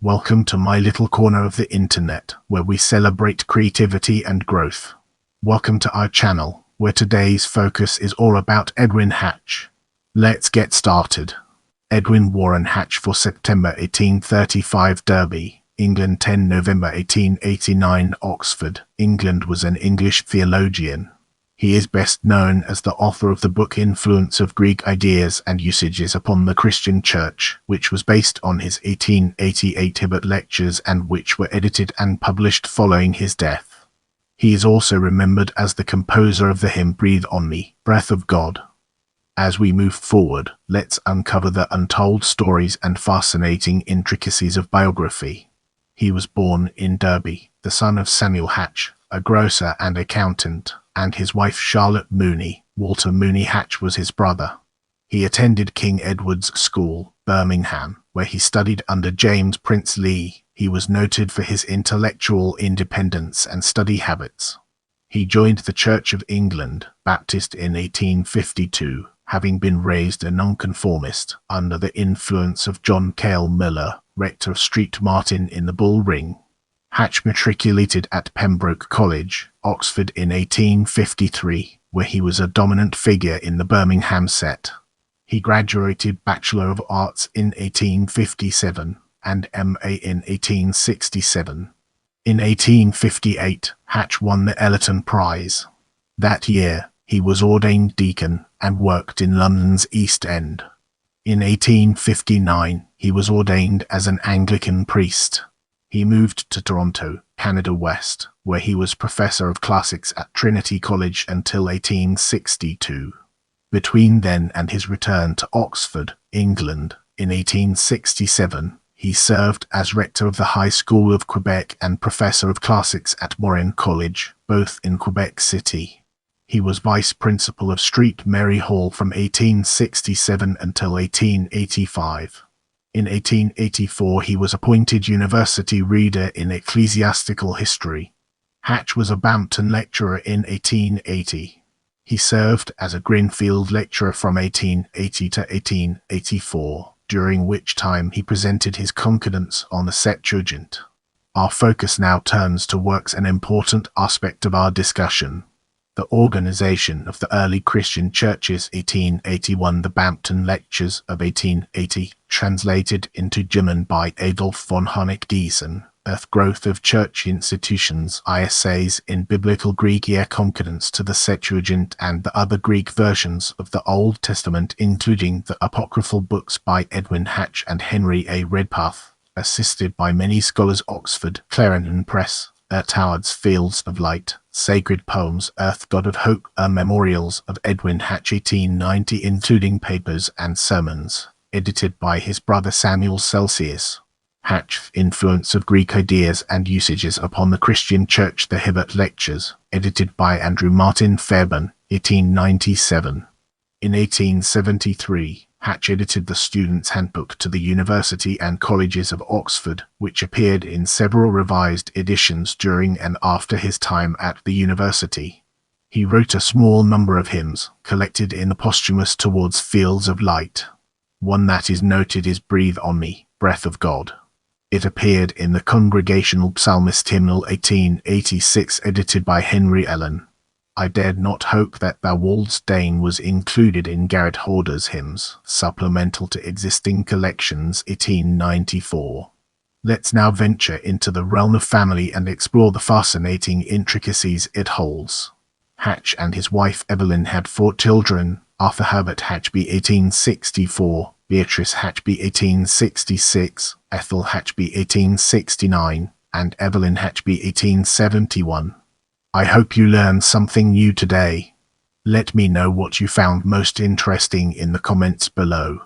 Welcome to my little corner of the internet, where we celebrate creativity and growth. Welcome to our channel, where today's focus is all about Edwin Hatch. Let's get started. Edwin Warren Hatch, for September 1835, Derby, England, 10 November 1889, Oxford, England, was an English theologian. He is best known as the author of the book Influence of Greek Ideas and Usages upon the Christian Church, which was based on his 1888 Hibbert Lectures and which were edited and published following his death. He is also remembered as the composer of the hymn Breathe on Me, Breath of God. As we move forward, let's uncover the untold stories and fascinating intricacies of biography. He was born in Derby, the son of Samuel Hatch, a grocer and accountant, and his wife Charlotte Mooney. Walter Mooney Hatch was his brother. He attended King Edward's School, Birmingham, where he studied under James Prince-Lee. He was noted for his intellectual independence and study habits. He joined the Church of England, Baptist, in 1852, having been raised a nonconformist under the influence of John Cale Miller, rector of Street Martin in the Bull Ring. Hatch matriculated at Pembroke College, Oxford, in 1853, where he was a dominant figure in the Birmingham set. He graduated Bachelor of Arts in 1857 and MA in 1867. In 1858, Hatch won the Ellerton Prize. That year, he was ordained deacon and worked in London's East End. In 1859, he was ordained as an Anglican priest. He moved to Toronto, Canada West, where he was Professor of Classics at Trinity College until 1862. Between then and his return to Oxford, England, in 1867, he served as Rector of the High School of Quebec and Professor of Classics at Morin College, both in Quebec City. He was Vice Principal of St. Mary Hall from 1867 until 1885. In 1884, he was appointed University Reader in Ecclesiastical History. Hatch was a Bampton lecturer in 1880. He served as a Greenfield lecturer from 1880 to 1884, during which time he presented his concordance on the Septuagint. Our focus now turns towards an important aspect of our discussion: the organization of the early Christian churches. 1881, the Bampton Lectures of 1880, translated into German by Adolf von Honigdiesen, Earth Growth of Church Institutions, Essays in Biblical Greek, concordance to the Septuagint and the other Greek versions of the Old Testament, including the apocryphal books by Edwin Hatch and Henry A. Redpath, assisted by many scholars. Oxford, Clarendon Press. Howard's Fields of Light, Sacred Poems, Earth God of Hope, Memorials of Edwin Hatch, 1890, including papers and sermons, edited by his brother Samuel Celsius. Hatch, Influence of Greek Ideas and Usages upon the Christian Church, the Hibbert Lectures, edited by Andrew Martin Fairbairn, 1897. In 1873, Hatch edited the Student's Handbook to the University and Colleges of Oxford, which appeared in several revised editions during and after his time at the university. He wrote a small number of hymns, collected in the posthumous Towards Fields of Light. One that is noted is Breathe on Me, Breath of God. It appeared in the Congregational Psalmist Hymnal, 1886, edited by Henry Ellen. I Dared Not Hope That Thou Wouldst Deign was included in Garrett Horder's hymns, supplemental to existing collections, 1894. Let's now venture into the realm of family and explore the fascinating intricacies it holds. Hatch and his wife Evelyn had 4 children: Arthur Herbert Hatch, b. 1864, Beatrice Hatch, b. 1866, Ethel Hatch, b. 1869, and Evelyn Hatch, b. 1871. I hope you learned something new today. Let me know what you found most interesting in the comments below.